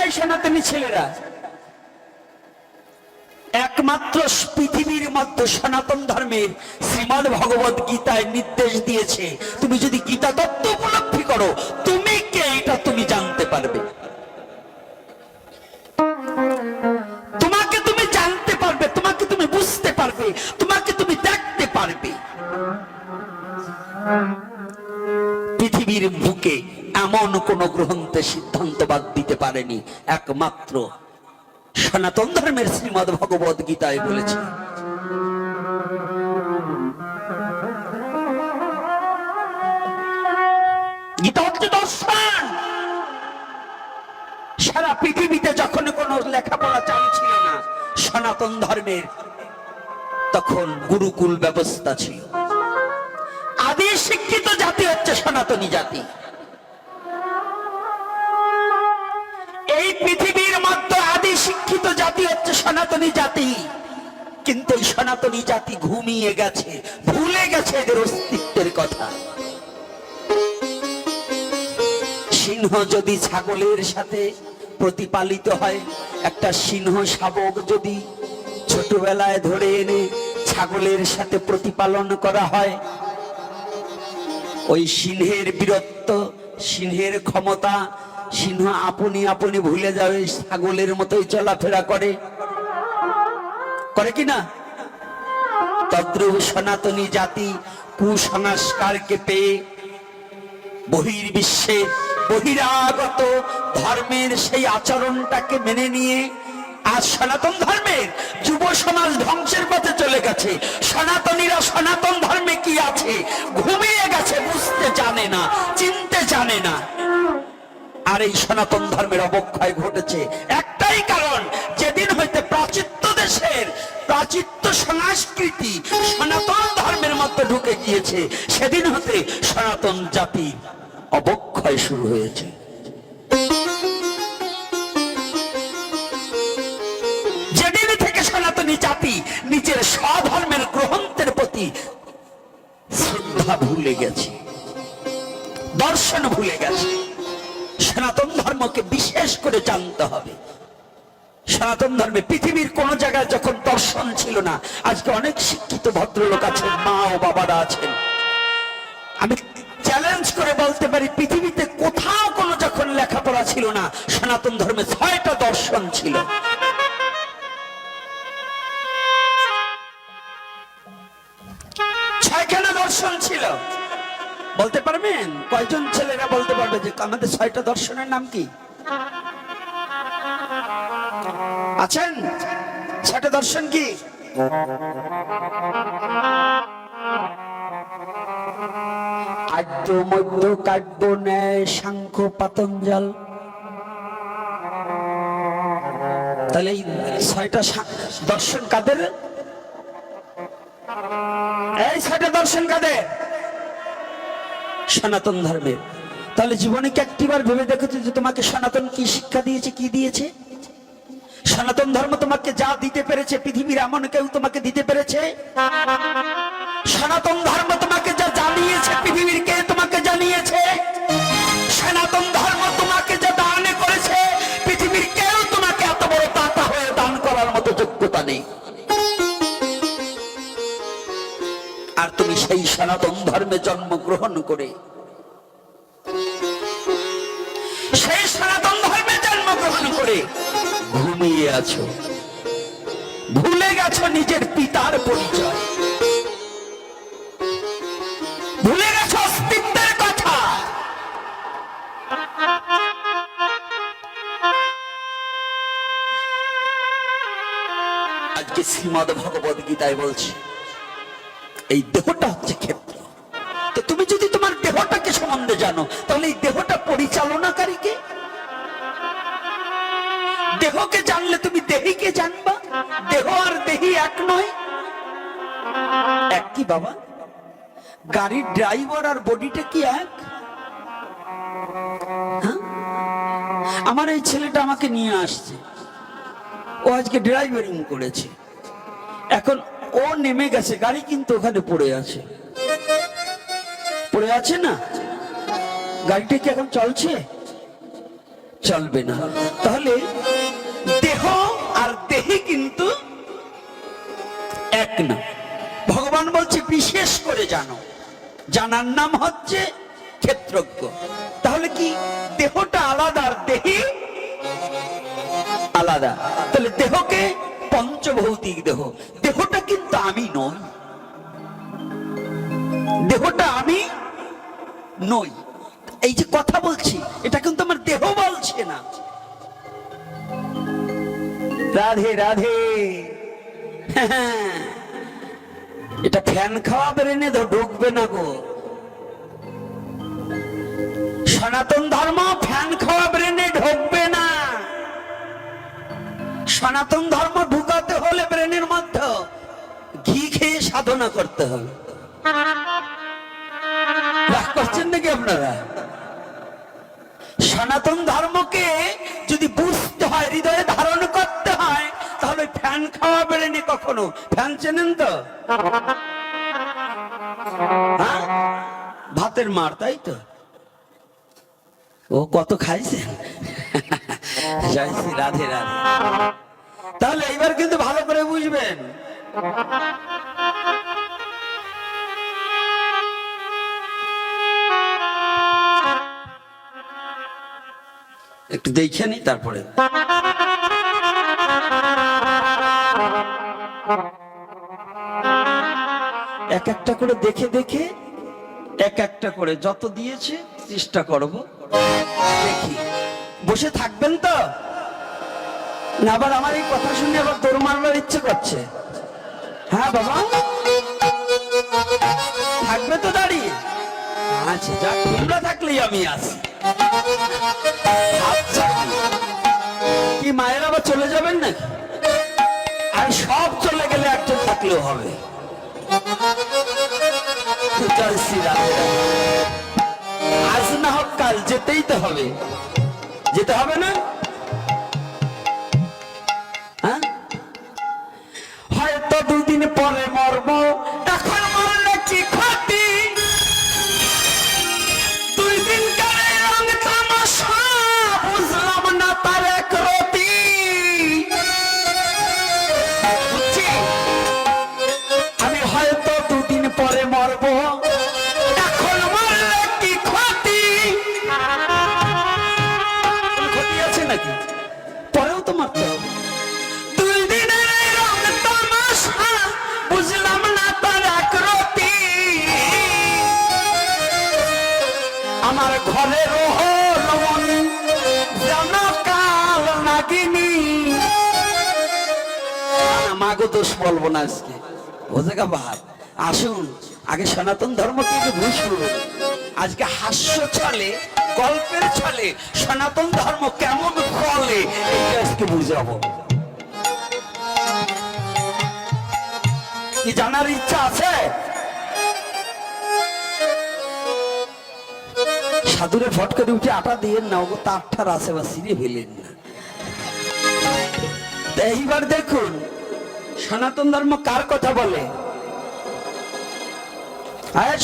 এই সনাতনী ছেলেরা? একমাত্র পৃথিবীর মধ্যে সনাতন ধর্মের শ্রীমদ্ ভগবত গীতায় নির্দেশ দিয়েছে, তুমি যদি গীতা তত্ত্ব উপলব্ধি করো, তুমি কে এটা তুমি জানতে পারবে। তোমাকে তুমি জানতে পারবে, তোমাকে তুমি বুঝতে পারবে, তোমাকে তুমি দেখতে পারবে। পৃথিবীর বুকে এমন কোন গ্রন্থে সিদ্ধান্তবাদ দিতে পারেনি, একমাত্র সনাতন ধর্মের শ্রীমদ্ ভগবত গীতায় বলেছে। গীতা হচ্ছে দর্শন। সারা পৃথিবীতে যখন কোনো লেখাপড়া চালু ছিল না সনাতন ধর্মের, তখন গুরুকুল ব্যবস্থা ছিল। আদি শিক্ষিত জাতি হচ্ছে সনাতনী জাতি। এই পৃথিবীর মধ্যে আদি শিক্ষিত জাতি হচ্ছে সনাতনী জাতি। কিন্তু এই সনাতনী জাতি ঘুমিয়ে গেছে, ভুলে গেছে এদের অস্তিত্বের কথা। সিংহ যদি ছাগলের সাথে প্রতিপালিত হয়, একটা সিংহ শাবক যদি ছোটবেলায় ধরে এনে ছাগলের সাথে প্রতিপালন করা হয়, ওই সিংহের বীরত্ব, সিংহের ক্ষমতা, সিংহ আপনি আপনি ভুলে যাবে, ছাগলের মতোই চলাফেরা করে, করে কিনা? তদ্রূপ সনাতনী জাতি কুসংস্কারকে পেয়ে বহির্বিশ্বের বহিরাগত ধর্মের সেই আচরণটাকে মেনে নিয়ে আজ সনাতন ধর্মের যুব সমাজ ধ্বংসের পথে চলে গেছে। সনাতনীরা সনাতন ধর্মে কি আছে ঘুমিয়ে গেছে, বুঝতে জানে না, চিনতে জানে না। আর এই সনাতন ধর্মের অবক্ষয় ঘটেছে একটাই কারণ, যেদিন হইতে প্রাচীত্য দেশের প্রাচীত্য সংস্কৃতি সনাতন ধর্মের মধ্যে ঢুকে গিয়েছে, সেদিন হতে সনাতন জাতি অবক্ষয় শুরু হয়েছে। যেদিন থেকে সনাতনী জাতি নিজের স্বধর্মের গ্রন্থের প্রতি শ্রদ্ধা ভুলে গেছে, দর্শন ভুলে গেছে। সনাতন ধর্মকে বিশেষ করে জানতে হবে। সনাতন ধর্মে পৃথিবীর কোন জায়গায় যখন দর্শন ছিল না, আজকে অনেক শিক্ষিত ভদ্রলোক আছেন, মা ও বাবারা আছেন, আমি চ্যালেঞ্জ করে বলতে পারি পৃথিবীতে কোথাও কোনো যখন লেখাপড়া ছিল না, সনাতন ধর্মে 6টা দর্শন ছিল। ছয়খানা দর্শন ছিল। বলতে পারবেন কয়জন ছেলেরা বলতে পারবে যে আমাদের 6টা দর্শনের নাম কি? আছেন? 6টা দর্শন কি? আদ্য মধ্য কাব্য ন্যায় সাংখ্য পাতঞ্জল। তাহলে এই 6টা দর্শন কাদের? এই 6টা দর্শন কাদের? সনাতন ধর্মের। তাহলে জীবনে কি একটিবার ভেবে দেখেছো যে তোমাকে সনাতন কি শিক্ষা দিয়েছে, কি দিয়েছে? সনাতন ধর্ম তোমাকে যা দিতে পেরেছে পৃথিবীর এমন কেউ তোমাকে দিতে পেরেছে? সনাতন ধর্ম তোমাকে যা জানিয়েছে পৃথিবীর কে তোমাকে জানিয়েছে? সনাতন ধর্ম তোমাকে যা দান করেছে পৃথিবীর কেউ তোমাকে এত বড় দাতা হয়ে দান করার মতো যোগ্যতা নেই। আর তুমি সেই সনাতন ধর্মে জন্মগ্রহণ করে সেই সনাতন ধর্মে জন্মগ্রহণ করে ঘুমিয়ে আছো, ভুলে গেছো নিজের পিতার পরিচয়, ভুলে গেছো অস্তিত্বের কথা। আজকে শ্রীমদ্ ভগবত গীতায় বলছে এই দেহটা হচ্ছে ক্ষেত্র। তো তুমি যদি তোমার দেহটাকে সম্বন্ধে জানো, তাহলে এই দেহটা পরিচালনাকারী কে? দেহকে জানলে তুমি দেহীকে জানবা। দেহ আর দেহী এক নয়। এক কি বাবা? গাড়ির ড্রাইভার আর বডিটা কি এক? আমার এই ছেলেটা আমাকে নিয়ে আসছে, ও আজকে ড্রাইভারিং করেছে, এখন ও নেমে গেছে, গাড়ি কিন্তু ওখানে পড়ে আছে, পড়ে আছে না? গাড়িটা কি এখন চলছে? চলবে না। তাহলে দেহ আর দেহি কিন্তু এক না। ভগবান বলছে বিশেষ করে জানো, জানার নাম হচ্ছে ক্ষেত্রজ্ঞ। তাহলে কি দেহটা আলাদা আর দেহি আলাদা? তাহলে দেহকে পঞ্চভৌতিক দেহ, দেহটা কিন্তু আমি নই, দেহটা আমি নই। এই যে কথা বলছি এটা কিন্তু আমার দেহ বলছে না। রাধে রাধে। এটা ফ্যান খাওয়া ব্রেনে তো ঢুকবে না গো। সনাতন ধর্ম ফ্যান খাওয়া ব্রেনে ঢুকবে না। সনাতন ধর্ম ঢুকাতে হলে ব্রেনের মধ্যে ঘি খেয়ে সাধনা করতে হবে। রাগ করছেন নাকি আপনারা? সনাতন ধর্মকে যদি বুঝতে হয়, হৃদয়ে ধারণ করতে হয়, তাহলে ফ্যান খাওয়া বেরেনি কখনো। ফ্যান চেনেন তো? হ্যাঁ, ভাতের মার, তাই তো? ও কত খাইছেন? জয় শ্রী রাধে রাধে। তাহলে এইবার কিন্তু ভালো করে বুঝবেন। একটু দেখে নি তারপরে। এক একটা করে দেখে দেখে এক একটা করে যত দিয়েছে চেষ্টা করব। দেখি বসে থাকবেন তো না? আবার আমার এই কথা শুনে আবার দৌড় মারবার ইচ্ছে করছে? হ্যাঁ বাবা, থাকবে তো দাঁড়িয়ে? আচ্ছা যাক, তোমরা থাকলেই আমি আছি। আচ্ছা, কি মায়ের আবার চলে যাবেন নাকি? আর সব চলে গেলে একজন থাকলেও হবে। আজ না হোক কাল যেতেই তো হবে, যেতে হবে না? হ্যাঁ, হয়তো দুদিন পরে মরবো, এখন মরলে কি ক্ষতি? দুই দিন কালে রং তামাশা, বুঝলাম না তার এক রতি। আমি হয়তো দুদিন পরে মরবো, এখন মরলে কি ক্ষতি? ক্ষতি আছে নাকি? পরেও তো মারতে হবে। দুই দিনের রং তামাশা, বুঝলাম না তার এক রতি। আমার ঘরে রহন যেন কাল নাগিনী। মাগো দোষ বলবো না আজকে, বোঝে গা বাহার। আসুন আগে সনাতন ধর্মকে বুঝুন। আজকে হাস্য ছলে, গল্পের ছলে সনাতন ধর্ম কেমন ফলে এইটা আজকে বুঝাবো। কি জানার ইচ্ছা আছে? সাধুরে ফট করে উঠে আটা দিয়ে না, ওগো তারটার আছে বা সিঁড়ে ফেলেন না। এইবার দেখুন সনাতন ধর্ম কার কথা বলে।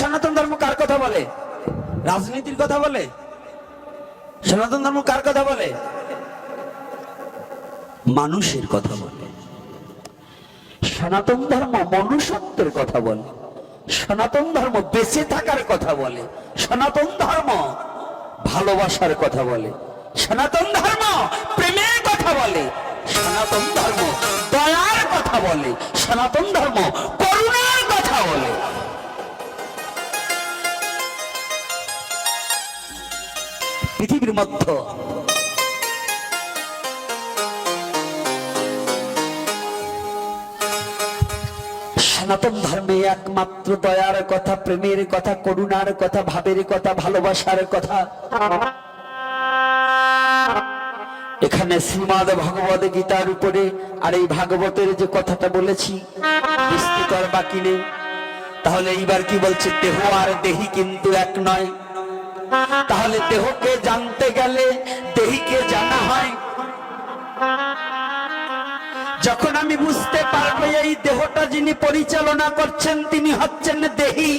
সনাতন ধর্ম কার কথা বলে? রাজনীতির কথা বলে? সনাতন ধর্ম কার কথা বলে? মানুষের কথা বলে। সনাতন ধর্ম মনুষ্যত্বের কথা বলে। সনাতন ধর্ম বেঁচে থাকার কথা বলে। সনাতন ধর্ম ভালোবাসার কথা বলে। সনাতন ধর্ম প্রেমের কথা বলে। সনাতন ধর্ম দয়ার কথা বলে। সনাতন ধর্ম করুণার কথা বলে। পৃথিবীর মধ্যে সনাতন ধর্মে একমাত্র দয়ার কথা, প্রেমের কথা, করুণার কথা, ভাবের কথা, ভালোবাসার কথা। এখানে শ্রীমদ ভগবদ গীতার উপরে আর এই ভাগবতের যে কথাটা বলেছি বিস্তৃত আর বাকি নেই। তাহলে এইবার কি বলছে? দেহ আর দেহি কিন্তু এক নয়। তাহলে দেহকে জানতে গেলে দেহিকে জানা হয়। যখন আমি বুঝতে পারবো এই দেহটা যিনি পরিচালনা করছেন তিনি হচ্ছেন দেহি,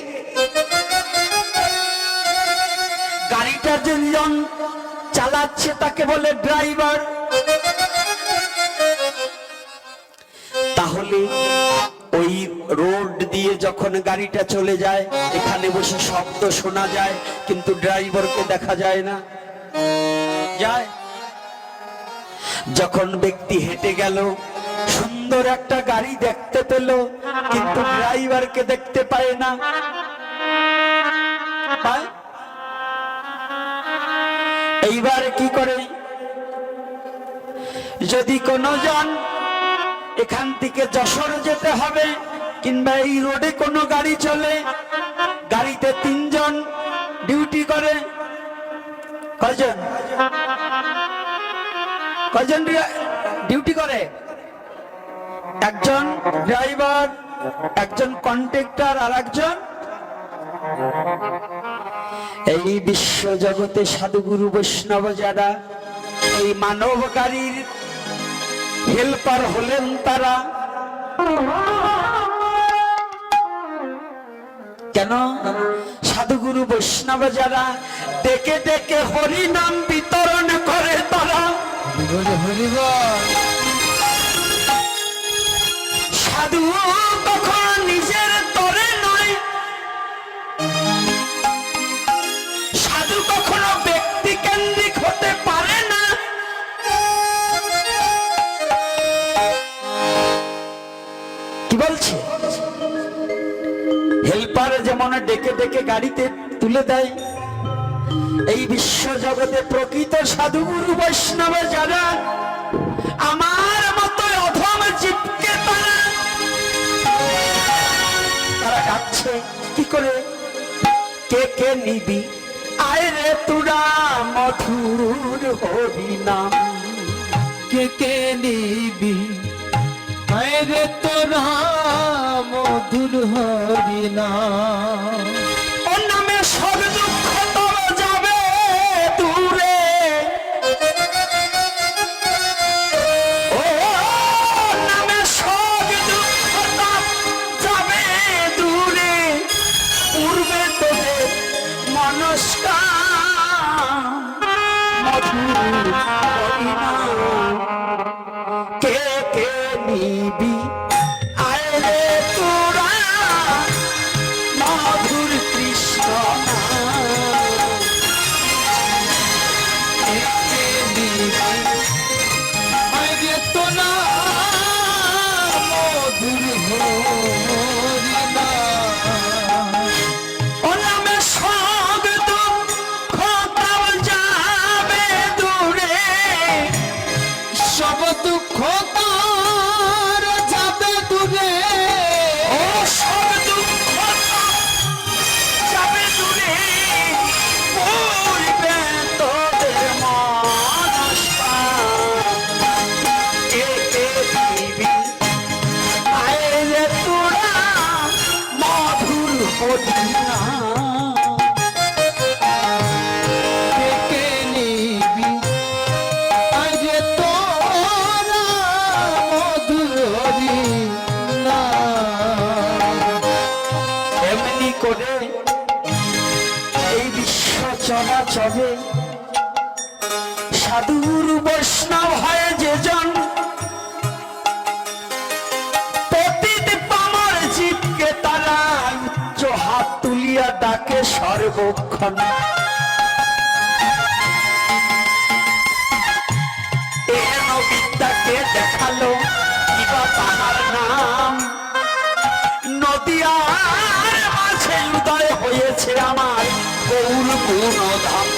গাড়িটা যিনি চালাচ্ছে তাকে বলে ড্রাইভার। তাহলে ওই রোড দিয়ে যখন গাড়িটা চলে যায়, এখানে বসে শব্দ শোনা যায়, কিন্তু ড্রাইভারকে দেখা যায় না। যায় যখন ব্যক্তি হেঁটে গেল, সুন্দর একটা গাড়ি দেখতে পেল, কিন্তু ড্রাইভারকে দেখতে পায় না। এইবার কি করে? যদি কোনো জন এখান থেকে যশোর যেতে হবে, কিংবা এই রোডে কোনো গাড়ি চলে, গাড়িতে 3 জন ডিউটি করে। কয়জন কয়জন ডিউটি করে? একজন ড্রাইভার, একজন কন্ট্রাক্টর, আর একজন এই বিশ্ব জগতে সাধুগুরু বৈষ্ণব যারা এই মানব গাড়ির হেল্পার হলেন, তারা কেন? সাধুগুরু বৈষ্ণব যারা ডেকে ডেকে হরি নাম বিতরণ করে, তারা সাধু কখনো নিজের তরে নয়, সাধু কখনো ব্যক্তি কেন্দ্রিক হতে পারে না। কি বলছে? হেল্পার যেমন ডেকে ডেকে গাড়িতে তুলে দেয়, এই বিশ্ব জগতে প্রকৃত সাধুগুরু বৈষ্ণব যারা আমার মতো অধম জীবকে তারা ডাকছে কি করে? কে কে নিবি আয় রে তোরা মধুর হরিনাম, কে কে নিবি আয় রে তোরা মধুর হরিনাম। ওর নামে সব দুঃখ তোর যাবে দূরে, ও নামে সব দুঃখ তোর যাবে দূরে, পূর্বে তোদের মনস্কাম মধুর হরিনাম। কে কে নিবি আয় রে তোরা মধুর কৃষ্ণ নাম। কে কে নিবি আয় রে তোরা মধুর হরিনাম। ও নামে সব দুঃখ তাও যাবে দূরে, সব দুঃখ তোর যাবে দূরে, ও সব দুঃখ যাবে দূরে, পূর্বে তোদের মনস্কাম। কে কে দিবি আয় রে তোরা মধুর হরিনাম। কে কে নিবি আয় রে তোরা মধুর হরিনাম। এমনি করে এই বিশ্ব চলাচলে সাধুর বৈষ্ণব হয় যেজন, প্রতিদিন পামর জীবকে তারা উচ্চ হাত তুলিয়া ডাকে সর্বক্ষণ। এহেন বিদ্যাকে দেখালো কিবা তাহার নাম, নদিয়ার মাঝে উদয় হয়েছে আমার গৌর গুণধাম।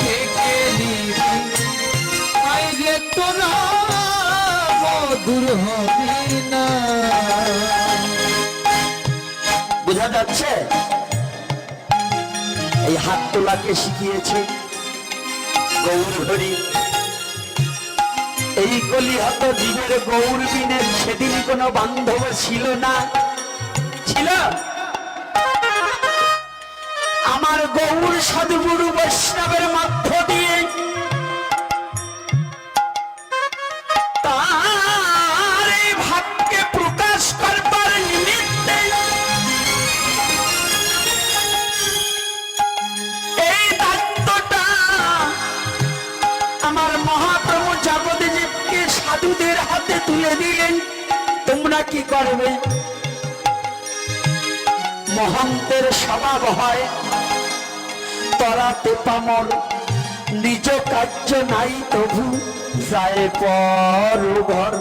কে কে নিবি আয় রে তোরা মধুর হরিনাম। বোঝা যাচ্ছে? এই হাত তোলাকে শিখিয়েছে গৌর হরি। এই কলিহত জীবের গৌর বিনের সেদিন কোনো বান্ধব ছিল না, ছিল? আমার গৌর সাধুগুরু বৈষ্ণবের মধ্য দিয়ে তার এই ভাবকে প্রকাশ করবার নিমিত্তে এই দায়িত্বটা বলে দিলেন তোমরা কি করবে? মহন্তের স্বভাব হয় তরাতে পামর, নিজ কার্য নাই তবু যায় পর ঘর।